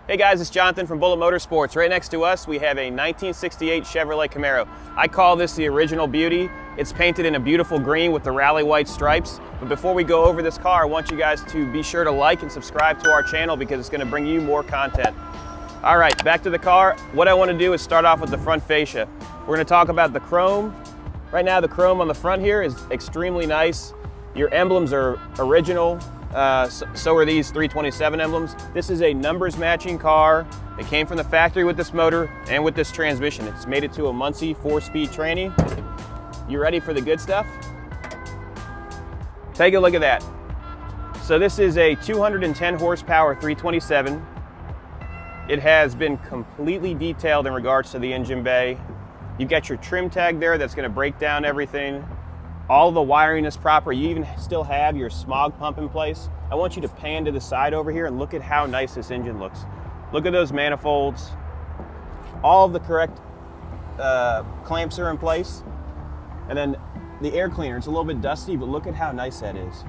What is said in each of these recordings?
Hey guys, it's Jonathan from Bullet Motorsports. Right next to us, we have a 1968 Chevrolet Camaro. I call this the original beauty. It's painted in a beautiful green with the rally white stripes. But before we go over this car, I want you guys to be sure to like and subscribe to our channel because it's going to bring you more content. All right, back to the car. What I want to do is start off with the front fascia. We're going to talk about the chrome. Right now, the chrome on the front here is extremely nice. Your emblems are original. So are these 327 emblems. This is a numbers matching car. It came from the factory with this motor and with this transmission. It's made it to a Muncie 4-speed tranny. You ready for the good stuff? Take a look at that. So this is a 210 horsepower 327. It has been completely detailed in regards to the engine bay. You've got your trim tag there that's going to break down everything. All the wiring is proper. You even still have your smog pump in place. I want you to pan to the side over here and look at how nice this engine looks. Look at those manifolds. All of the correct clamps are in place. And then the air cleaner, it's a little bit dusty, but look at how nice that is.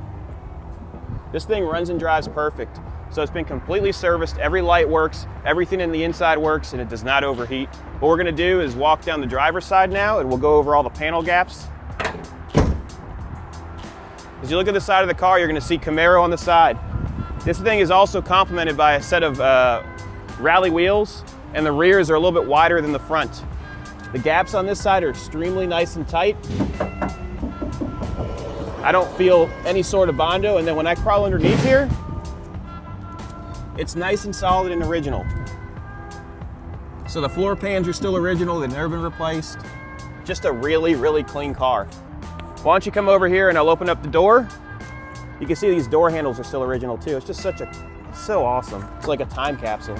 This thing runs and drives perfect. So it's been completely serviced. Every light works, everything in the inside works, and it does not overheat. What we're gonna do is walk down the driver's side now, and we'll go over all the panel gaps. As you look at the side of the car, you're going to see Camaro on the side. This thing is also complemented by a set of rally wheels, and the rears are a little bit wider than the front. The gaps on this side are extremely nice and tight. I don't feel any sort of Bondo, and then when I crawl underneath here, it's nice and solid and original. So the floor pans are still original, they've never been replaced. Just a really, really clean car. Why don't you come over here and I'll open up the door. You can see these door handles are still original too. It's just so awesome. It's like a time capsule.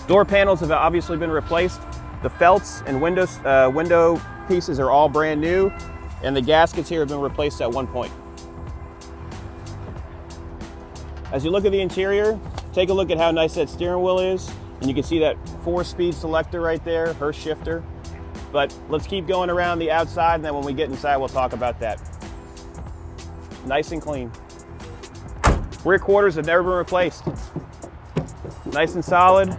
Door panels have obviously been replaced. The felts and window pieces are all brand new, and the gaskets here have been replaced at one point. As you look at the interior, take a look at how nice that steering wheel is, and you can see that 4-speed selector right there, her shifter. But let's keep going around the outside, and then when we get inside, we'll talk about that. Nice and clean. Rear quarters have never been replaced. Nice and solid.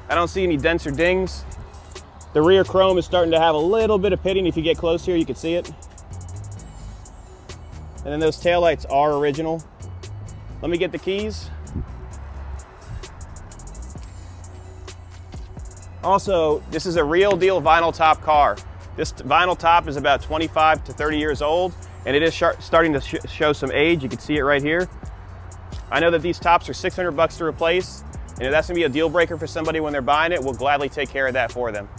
I don't see any dents or dings. The rear chrome is starting to have a little bit of pitting. If you get close here, you can see it. And then those taillights are original. Let me get the keys. Also, this is a real deal vinyl top car. This vinyl top is about 25 to 30 years old, and it is starting to show some age. You can see it right here. I know that these tops are $600 to replace, and if that's gonna be a deal breaker for somebody when they're buying it, we'll gladly take care of that for them.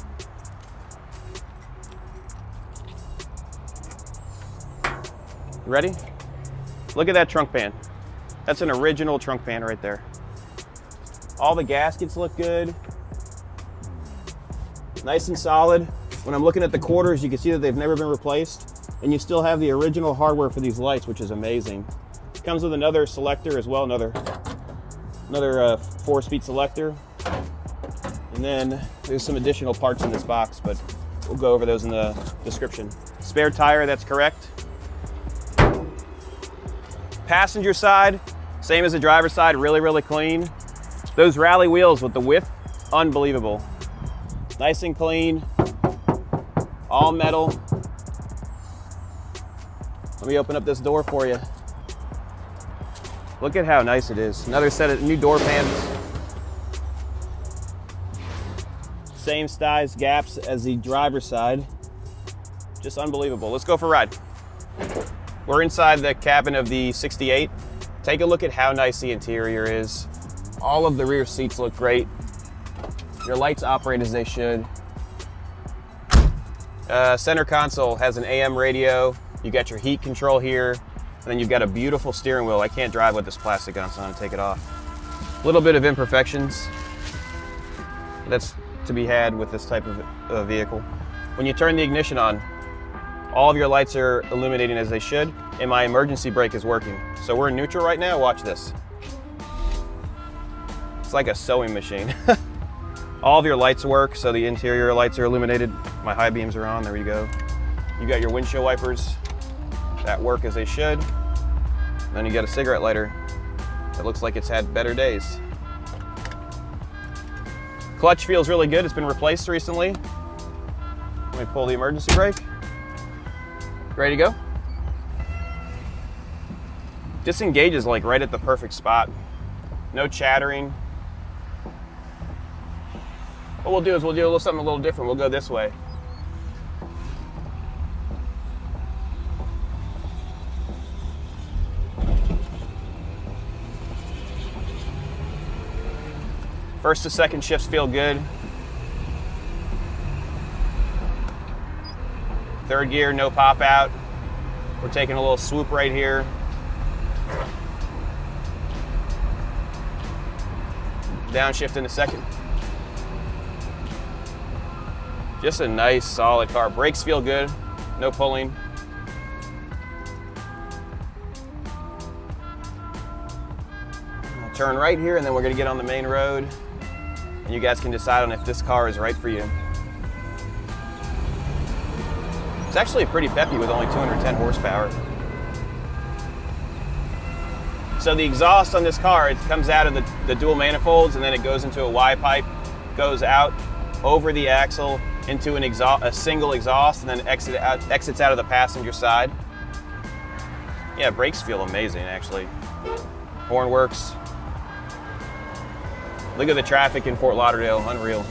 You ready? Look at that trunk pan. That's an original trunk pan right there. All the gaskets look good. Nice and solid. When I'm looking at the quarters, you can see that they've never been replaced, and you still have the original hardware for these lights, which is amazing. It comes with another selector as well, another 4-speed selector. And then there's some additional parts in this box, but we'll go over those in the description. Spare tire, that's correct. Passenger side, same as the driver's side, really, really clean. Those rally wheels with the width, unbelievable. Nice and clean, all metal. Let me open up this door for you. Look at how nice it is. Another set of new door pans. Same size gaps as the driver's side. Just unbelievable. Let's go for a ride. We're inside the cabin of the 68. Take a look at how nice the interior is. All of the rear seats look great. Your lights operate as they should. Center console has an AM radio. You got your heat control here. And then you've got a beautiful steering wheel. I can't drive with this plastic on, so I'm gonna take it off. A little bit of imperfections. That's to be had with this type of vehicle. When you turn the ignition on, all of your lights are illuminating as they should, and my emergency brake is working. So we're in neutral right now, watch this. It's like a sewing machine. All of your lights work, so the interior lights are illuminated. My high beams are on, there you go. You got your windshield wipers that work as they should. Then you got a cigarette lighter. It looks like it's had better days. Clutch feels really good. It's been replaced recently. Let me pull the emergency brake. Ready to go? Disengages like right at the perfect spot. No chattering. What we'll do is we'll do something a little different. We'll go this way. First to second shifts feel good. Third gear, no pop out. We're taking a little swoop right here. Downshift in a second. Just a nice, solid car. Brakes feel good, no pulling. I'll turn right here and then we're gonna get on the main road. And you guys can decide on if this car is right for you. It's actually pretty peppy with only 210 horsepower. So the exhaust on this car, it comes out of the dual manifolds and then it goes into a Y pipe, goes out over the axle into a single exhaust and then exits out of the passenger side. Yeah, brakes feel amazing actually. Horn works. Look at the traffic in Fort Lauderdale, unreal.